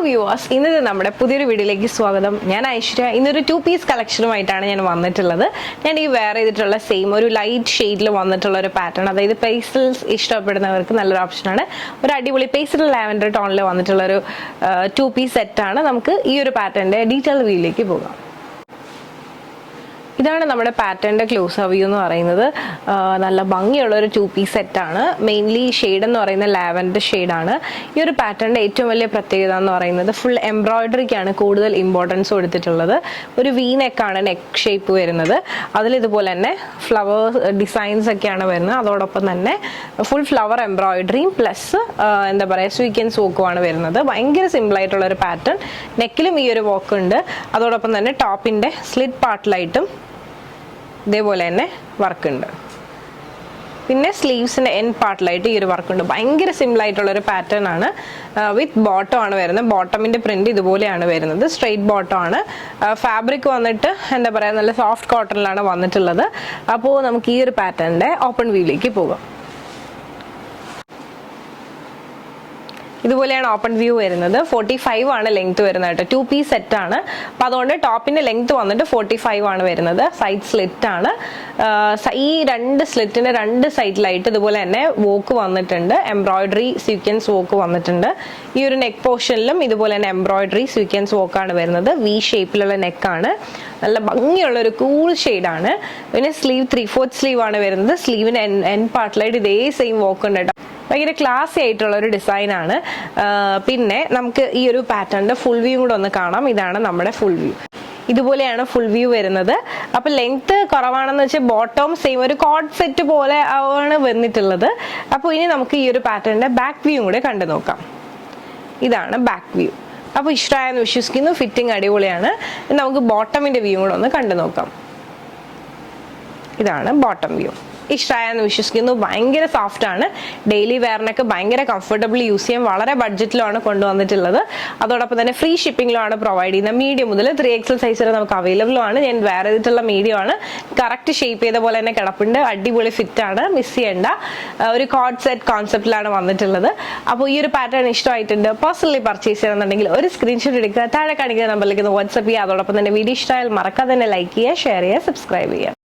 Viewers, ഇന്നത്തെ നമ്മുടെ പുതിയൊരു വീഡിയോയിലേക്ക് സ്വാഗതം. ഞാൻ ഐശ്വര്യ. ഇന്നൊരു 2 പീസ് കളക്ഷനുമായിട്ടാണ് ഞാൻ വന്നിട്ടുള്ളത്. ഞാൻ ഈ വെയർ ചെയ്തിട്ടുള്ള സെയിം ഒരു ലൈറ്റ് ഷെയ്ഡിൽ വന്നിട്ടുള്ള ഒരു പാറ്റേൺ, അതായത് പേസ്റ്റൽസ് ഇഷ്ടപ്പെടുന്നവർക്ക് നല്ലൊരു ഓപ്ഷനാണ്. ഒരു അടിപൊളി പേസ്റ്റൽ ലാവൻഡർ ടോണിൽ വന്നിട്ടുള്ള ഒരു 2 പീസ് സെറ്റാണ്. നമുക്ക് ഈ ഒരു പാറ്റേണിന്റെ ഡീറ്റെയിൽ വ്യൂയിലേക്ക് പോകാം. ഇതാണ് നമ്മുടെ പാറ്റേണിന്റെ ക്ലോസ് വ്യൂ എന്ന് പറയുന്നത്. നല്ല ഭംഗിയുള്ള ഒരു 2 പീസ് സെറ്റാണ്. മെയിൻലി ഷെയ്ഡ് എന്ന് പറയുന്നത് ലാവൻഡർ ഷെയ്ഡാണ്. ഈ ഒരു പാറ്റേണിന്റെ ഏറ്റവും വലിയ പ്രത്യേകത എന്ന് പറയുന്നത് ഫുൾ എംബ്രോയിഡറിക്കാണ് കൂടുതൽ ഇമ്പോർട്ടൻസ് കൊടുത്തിട്ടുള്ളത്. ഒരു വി നെക്കാണ് നെക്ക് ഷേപ്പ് വരുന്നത്. അതിൽ ഇതുപോലെ തന്നെ ഫ്ലവർ ഡിസൈൻസ് ഒക്കെയാണ് വരുന്നത്. അതോടൊപ്പം തന്നെ ഫുൾ ഫ്ലവർ എംബ്രോയിഡറിയും പ്ലസ് എന്താ പറയുക സ്വീക്വൻസ് വർക്കുമാണ് വരുന്നത്. ഭയങ്കര സിമ്പിൾ ആയിട്ടുള്ള ഒരു പാറ്റേൺ. നെക്കിലും ഈ ഒരു വർക്ക് ഉണ്ട്. അതോടൊപ്പം തന്നെ ടോപ്പിന്റെ സ്ലിറ്റ് പാർട്ടിലായിട്ടും ഇതേപോലെ തന്നെ വർക്ക് ഉണ്ട്. പിന്നെ സ്ലീവ്സിന്റെ എൻഡ് പാർട്ടിലായിട്ട് ഈ ഒരു വർക്ക് ഉണ്ട്. ഭയങ്കര സിമ്പിൾ ആയിട്ടുള്ള ഒരു പാറ്റേൺ ആണ്. വിത്ത് ബോട്ടം ആണ് വരുന്നത്. ബോട്ടമിന്റെ പ്രിന്റ് ഇതുപോലെയാണ് വരുന്നത്. സ്ട്രെയിറ്റ് ബോട്ടം ആണ്. ഫാബ്രിക് വന്നിട്ട് എന്താ പറയുക, നല്ല സോഫ്റ്റ് കോട്ടണിലാണ് വന്നിട്ടുള്ളത്. അപ്പോൾ നമുക്ക് ഈ ഒരു പാറ്റേണിന്റെ ഓപ്പൺ വ്യൂയിലേക്ക് പോകാം. ഇതുപോലെയാണ് ഓപ്പൺ വ്യൂ വരുന്നത്. 45 ആണ് ലെങ്ത് വരുന്നത് കേട്ടോ. 2 പീസ് സെറ്റ് ആണ്. അപ്പൊ അതുകൊണ്ട് ടോപ്പിന്റെ ലെങ്ത് വന്നിട്ട് 45 ആണ് വരുന്നത്. സൈഡ് സ്ലിറ്റ് ആണ്. ഈ 2 സ്ലിറ്റിന്റെ 2 സൈഡിലായിട്ട് ഇതുപോലെ തന്നെ വോക്ക് വന്നിട്ടുണ്ട്. എംബ്രോയിഡറി സ്വീക്വൻസ് വോക്ക് വന്നിട്ടുണ്ട്. ഈ ഒരു നെക്ക് പോർഷനിലും ഇതുപോലെ തന്നെ എംബ്രോയിഡറി സ്വീക്വൻസ് വോക്കാണ് വരുന്നത്. വി ഷേപ്പിലുള്ള നെക്കാണ്. നല്ല ഭംഗിയുള്ള ഒരു കൂൾ ഷെയ്ഡാണ്. പിന്നെ സ്ലീവ് 3/4 സ്ലീവ് ആണ് വരുന്നത്. സ്ലീവിന് എൻഡ് പാർട്ടിലായിട്ട് ഇതേ സെയിം വോക്ക് ഉണ്ട് കേട്ടോ. ഭയങ്കര ക്ലാസി ആയിട്ടുള്ള ഒരു ഡിസൈൻ ആണ്. പിന്നെ നമുക്ക് ഈ ഒരു പാറ്റേണിന്റെ ഫുൾ വ്യൂ കൂടെ ഒന്ന് കാണാം. ഇതാണ് നമ്മുടെ ഫുൾ വ്യൂ. ഇതുപോലെയാണ് ഫുൾ വ്യൂ വരുന്നത്. അപ്പൊ ലെങ്ത് കുറവാണെന്ന് വെച്ചാൽ ബോട്ടം സെയിം ഒരു കോഡ് സെറ്റ് പോലെ ആണ് വന്നിട്ടുള്ളത്. അപ്പോൾ ഇനി നമുക്ക് ഈ ഒരു പാറ്റേണിന്റെ ബാക്ക് വ്യൂ കൂടെ കണ്ടു നോക്കാം. ഇതാണ് ബാക്ക് വ്യൂ. അപ്പോൾ ഇഷ്ടമായെന്ന് വിശ്വസിക്കുന്നു. ഫിറ്റിംഗ് അടിപൊളിയാണ്. നമുക്ക് ബോട്ടമിന്റെ വ്യൂ കൂടെ ഒന്ന് കണ്ടു നോക്കാം. ഇതാണ് ബോട്ടം വ്യൂ. ഇഷ്ടമായെന്ന് വിശ്വസിക്കുന്നു. ഭയങ്കര സോഫ്റ്റ് ആണ്. ഡെയിലി വെയറിനൊക്കെ ഭയങ്കര കംഫർട്ടബിൾ യൂസ് ചെയ്യാൻ വളരെ ബഡ്ജറ്റിലാണ് കൊണ്ടുവന്നിട്ടുള്ളത്. അതോടൊപ്പം തന്നെ ഫ്രീ ഷിപ്പിംഗിലാണ് പ്രൊവൈഡ് ചെയ്യുന്നത്. മീഡിയം മുതൽ 3XL സൈസ് വരെ നമുക്ക് അവൈലബിൾ ആണ്. ഞാൻ വെയർ ചെയ്തിട്ടുള്ള മീഡിയം ആണ്. കറക്റ്റ് ഷേപ്പ് ചെയ്ത പോലെ തന്നെ കിടപ്പുണ്ട്. അടിപൊളി ഫിറ്റ് ആണ്. മിസ് ചെയ്യേണ്ട ഒരു കോഡ് സെറ്റ് കോൺസെപ്റ്റിലാണ് വന്നിട്ടുള്ളത്. അപ്പോൾ ഈ ഒരു പാറ്റേൺ ഇഷ്ടമായിട്ടുണ്ട്, പേഴ്സണലി പർച്ചേസ് ചെയ്യണമെന്നുണ്ടെങ്കിൽ ഒരു സ്ക്രീൻഷോട്ട് എടുക്കുക. താഴെ കാണിക്കുന്ന നമ്പറിലേക്ക് വാട്സ്ആപ്പ് ചെയ്യുക. അതോടൊപ്പം തന്നെ വീഡിയോ ഇഷ്ടമായാൽ മറക്കാതെ തന്നെ ലൈക്ക് ചെയ്യുക, ഷെയർ ചെയ്യുക, സബ്സ്ക്രൈബ് ചെയ്യുക.